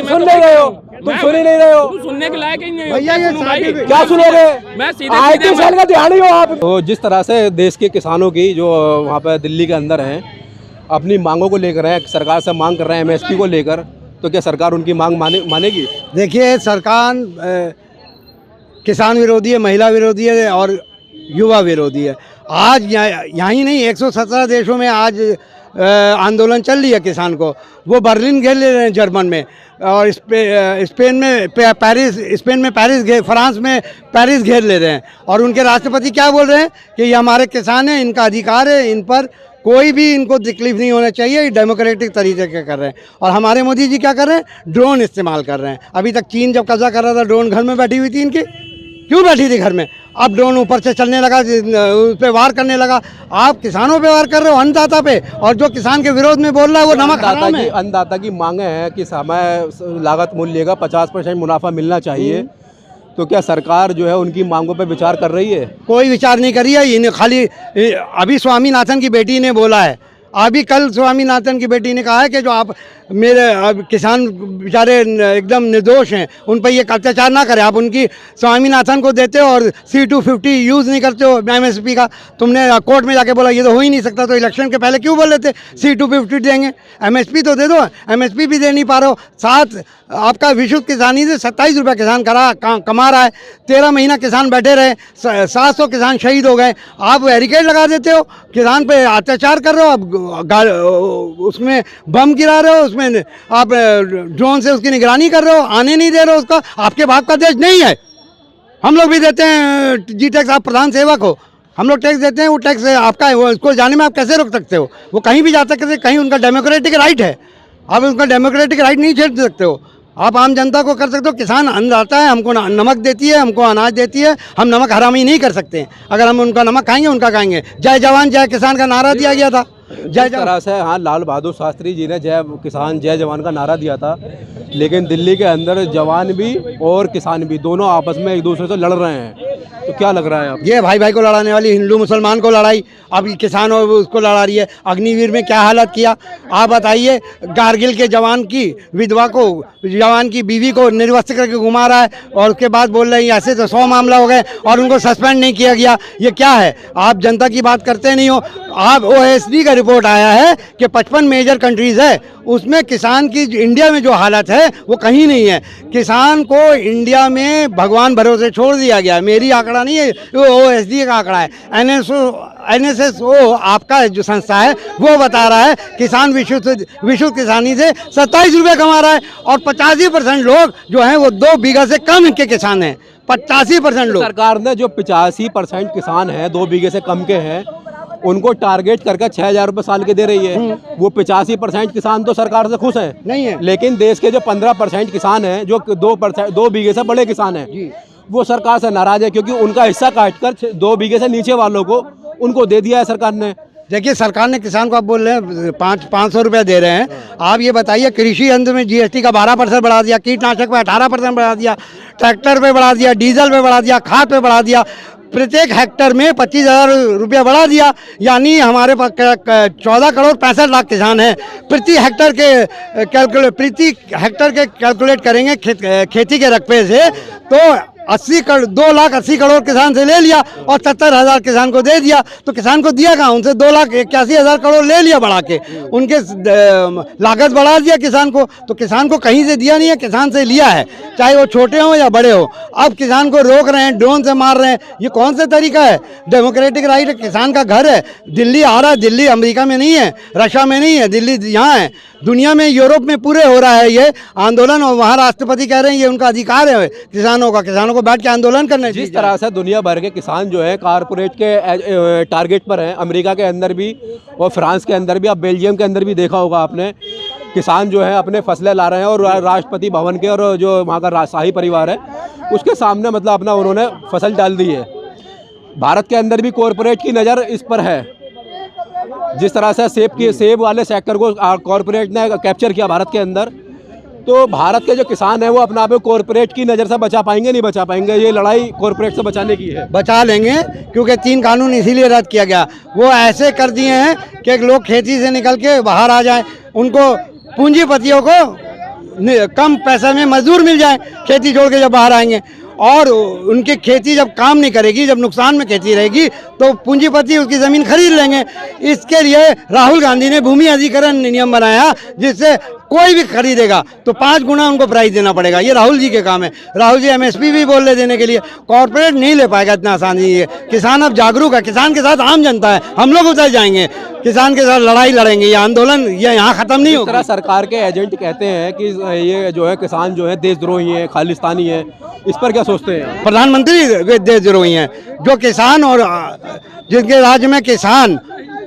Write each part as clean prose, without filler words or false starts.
सुन नहीं रहे हो, तुम सुन ही नहीं रहे हो, सुनने के लायक ही नहीं हो भैया। भाई क्या सुनोगे? मैं सीधे IT सेल का ध्यान ही हो आप। तो जिस तरह से देश के किसानों की जो वहाँ पे दिल्ली के अंदर हैं, अपनी मांगों को लेकर हैं, सरकार से मांग कर रहे हैं MSP को लेकर, तो क्या सरकार उनकी मांग मानेगी? देखिए, सरकार किसान विरोधी है, महिला विरोधी है और युवा विरोधी है। आज यहाँ ही नहीं, 117 देशों में आज आंदोलन चल रही है किसान को। वो बर्लिन घेर ले रहे हैं जर्मन में, और स्पेन में पेरिस, फ्रांस में पेरिस घेर ले रहे हैं। और उनके राष्ट्रपति क्या बोल रहे हैं कि ये हमारे किसान हैं, इनका अधिकार है, इन पर कोई भी इनको तकलीफ नहीं होना चाहिए, ये डेमोक्रेटिक तरीके के कर रहे हैं। और हमारे मोदी जी क्या कर रहे हैं? ड्रोन इस्तेमाल कर रहे हैं। अभी तक चीन जब कब्जा कर रहा था, ड्रोन घर में बैठी हुई थी इनकी, क्यों बैठी थी घर में? अब ड्रोन ऊपर से चलने लगा, उस पर वार करने लगा। आप किसानों पे वार कर रहे हो, अन्नदाता पे, और जो किसान के विरोध में बोल रहा है वो नमक हराम है। अन्नदाता की मांगे हैं कि समय लागत मूल्य का 50% मुनाफा मिलना चाहिए, तो क्या सरकार जो है उनकी मांगों पे विचार कर रही है? कोई विचार नहीं करी है। इन्हें खाली अभी स्वामीनाथन की बेटी ने बोला है, अभी कल स्वामीनाथन की बेटी ने कहा है कि जो आप मेरे किसान बेचारे एकदम निर्दोष हैं, उन पर ये अत्याचार ना करें। आप उनकी स्वामीनाथन को देते हो और C-250 यूज़ नहीं करते हो MSP का। तुमने कोर्ट में जाके बोला ये तो हो ही नहीं सकता, तो इलेक्शन के पहले क्यों बोल रहे थे C-250 देंगे? MSP तो दे दो। MSP भी दे नहीं पा रहे हो। साथ आपका विशुद्ध किसानी से 27 रुपये किसान कमा रहा है। 13 महीना किसान बैठे रहे, 700 किसान शहीद हो गए। आप बैरिकेड लगा देते हो, किसान पे अत्याचार कर रहे हो, आप उसमें बम गिरा रहे हो, उसमें आप ड्रोन से उसकी निगरानी कर रहे हो, आने नहीं दे रहे हो उसका। आपके बाप का देश नहीं है। हम लोग भी देते हैं जी टैक्स, आप प्रधान सेवक हो, हम लोग टैक्स देते हैं, वो टैक्स आपका है, वो उसको जाने में आप कैसे रोक सकते हो? वो कहीं भी जा सकते हैं, कहीं उनका डेमोक्रेटिक राइट है। आप उनका डेमोक्रेटिक राइट नहीं छेड़ सकते हो। आप आम जनता को कर सकते हो। किसान अन्नदाता है, हमको नमक देती है, हमको अनाज देती है, हम नमक हरामी नहीं कर सकते। अगर हम उनका नमक खाएंगे, उनका खाएंगे। जय जवान जय किसान का नारा दिया गया था। जिस तरह से हाँ लाल बहादुर शास्त्री जी ने जय किसान जय जवान का नारा दिया था, लेकिन दिल्ली के अंदर जवान भी और किसान भी दोनों आपस में एक दूसरे से लड़ रहे हैं, तो क्या लग रहा है आप? ये भाई भाई को लड़ाने वाली हिंदू मुसलमान को लड़ाई, अब किसान और उसको लड़ा रही है। अग्निवीर में क्या हालत किया आप बताइए। कारगिल के जवान की विधवा को, जवान की बीवी को निर्वस्त्र करके घुमा रहा है, और उसके बाद बोल रहे हैं ऐसे तो 100 मामला हो गए और उनको सस्पेंड नहीं किया गया। ये क्या है? आप जनता की बात करते नहीं हो। आप OECD का रिपोर्ट आया है कि 55 मेजर कंट्रीज़ है, उसमें किसान की इंडिया में जो हालत है वो कहीं नहीं है। किसान को इंडिया में भगवान भरोसे छोड़ दिया गया। मेरी आंकड़ा नहीं है, वो OECD का आंकड़ा है। NSSO आपका जो संस्था है वो बता रहा है किसान विशुद्ध किसानी से 27 रुपये कमा रहा है, और 85% लोग जो हैं वो 2 बीघा से कम के किसान हैं। 85% लोग। सरकार ने जो 85% किसान हैं 2 बीघे से कम के हैं, उनको टारगेट करके 6,000 रुपये साल के दे रही है। वो 85% किसान तो सरकार से खुश हैं नहीं है, लेकिन देश के जो 15% किसान हैं, जो 2 बीघे से बड़े किसान हैं, वो सरकार से नाराज है, क्योंकि उनका हिस्सा काटकर 2 बीघे से नीचे वालों को उनको दे दिया है सरकार ने। देखिए, सरकार ने किसान को आप बोल रहे हैं 500 रुपये दे रहे हैं। आप ये बताइए, कृषि यंत्र में GST का 12% बढ़ा दिया, कीटनाशक पे 18% बढ़ा दिया, ट्रैक्टर पे बढ़ा दिया, डीजल पे बढ़ा दिया, खाद पे बढ़ा दिया, प्रत्येक हेक्टर में 25,000 रुपया बढ़ा दिया। यानी हमारे पास 14 करोड़ 65 लाख किसान हैं। प्रति हेक्टर के कैलकुलेट करेंगे खेती के रकबे से, तो 2,80 करोड़ किसान से ले लिया और 70,000 किसान को दे दिया। तो किसान को दिया कहाँ? उनसे 2,81,000 करोड़ ले लिया बढ़ा के, उनके लागत बढ़ा दिया किसान को। तो किसान को कहीं से दिया नहीं है, किसान से लिया है, चाहे वो छोटे हो या बड़े हो। अब किसान को रोक रहे हैं, ड्रोन से मार रहे हैं। ये कौन सा तरीका है? डेमोक्रेटिक राइट है, किसान का घर है। दिल्ली आ रहा है, दिल्ली अमेरिका में नहीं है, रशिया में नहीं है, दिल्ली यहाँ है। दुनिया में, यूरोप में पूरे हो रहा है ये आंदोलन, और वहाँ राष्ट्रपति कह रहे हैं ये उनका अधिकार है किसानों को बैठ के आंदोलन करना। जिस तरह से दुनिया भर के किसान जो है कारपोरेट के टारगेट पर हैं, अमेरिका के अंदर भी और फ्रांस के अंदर भी, अब बेल्जियम के अंदर भी देखा होगा आपने, किसान जो है अपने फसलें ला रहे हैं, और राष्ट्रपति भवन के और जो वहाँ का शाही परिवार है उसके सामने मतलब अपना उन्होंने फसल डाल दी है। भारत के अंदर भी कॉरपोरेट की नज़र इस पर है। जिस तरह से सेब वाले सेक्टर को कॉरपोरेट ने कैप्चर किया भारत के अंदर, तो भारत के जो किसान हैं वो अपना आप कॉरपोरेट की नज़र से बचा पाएंगे, नहीं बचा पाएंगे। ये लड़ाई कॉरपोरेट से बचाने की है। बचा लेंगे, क्योंकि 3 कानून इसीलिए रद्द किया गया। वो ऐसे कर दिए हैं कि लोग खेती से निकल के बाहर आ जाएं, उनको पूंजीपतियों को कम पैसे में मजदूर मिल जाए खेती छोड़ के जब बाहर आएंगे, और उनकी खेती जब काम नहीं करेगी, जब नुकसान में खेती रहेगी, तो पूंजीपति उसकी ज़मीन खरीद लेंगे। इसके लिए राहुल गांधी ने भूमि अधिग्रहण नियम बनाया, जिससे कोई भी खरीदेगा तो 5 गुना उनको प्राइस देना पड़ेगा। ये राहुल जी के काम है। राहुल जी एमएसपी भी बोल रहे देने के लिए, कॉर्पोरेट नहीं ले पाएगा इतना आसानी से। किसान अब जागरूक है, किसान के साथ आम जनता है, हम लोग उतर जाएंगे, किसान के साथ लड़ाई लड़ेंगे। ये आंदोलन ये यहाँ खत्म नहीं होगा। इस तरह सरकार के एजेंट कहते हैं कि ये जो है किसान जो है देशद्रोही है, खालिस्तानी है, इस पर क्या सोचते हैं? प्रधानमंत्री देशद्रोही हैं। जो किसान और जिनके राज्य में किसान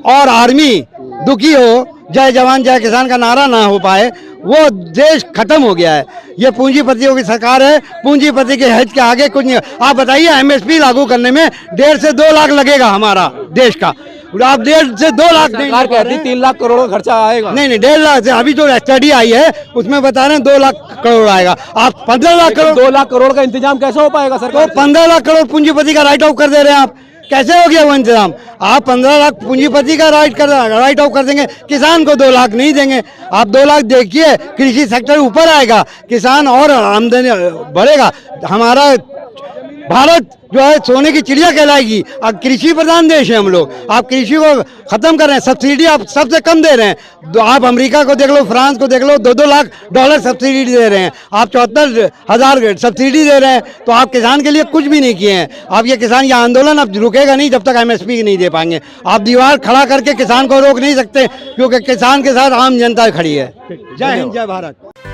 और आर्मी दुखी हो, जय जवान जय किसान का नारा ना हो पाए, वो देश खत्म हो गया है। ये पूंजीपतियों की सरकार है, पूंजीपति के हित के आगे कुछ नहीं। आप बताइए, एमएसपी लागू करने में 1.5 से 2 लाख लगेगा हमारा देश का। आप 1.5 से 2 लाख सरकार कहती है 3 लाख करोड़ का खर्चा आएगा। नहीं 1.5 लाख से, अभी जो स्टडी आई है उसमें बता रहे हैं 2 लाख करोड़ आएगा। आप 15 लाख करोड़, 2 लाख करोड़ का इंतजाम कैसे हो पाएगा सरकार? तो 15 लाख करोड़ पूंजीपति का राइट ऑफ कर दे रहे हैं आप। कैसे हो गया वो इंतजाम? आप 15 लाख पूंजीपति का राइट ऑफ कर देंगे, किसान को 2 लाख नहीं देंगे। आप 2 लाख देखिए, कृषि सेक्टर ऊपर आएगा, किसान और आमदनी बढ़ेगा। हमारा भारत जो है सोने की चिड़िया कहलाएगी। अब कृषि प्रधान देश है हम लोग, आप कृषि को खत्म कर रहे हैं। सब्सिडी आप सबसे कम दे रहे हैं। तो आप अमेरिका को देख लो, फ्रांस को देख लो, 2-2 लाख डॉलर सब्सिडी दे रहे हैं, आप 74,000 सब्सिडी दे रहे हैं। तो आप किसान के लिए कुछ भी नहीं किए हैं। आप ये किसान, ये आंदोलन अब रुकेगा नहीं जब तक एमएसपी नहीं दे पाएंगे। आप दीवार खड़ा करके किसान को रोक नहीं सकते, क्योंकि किसान के साथ आम जनता खड़ी है। जय हिंद, जय भारत।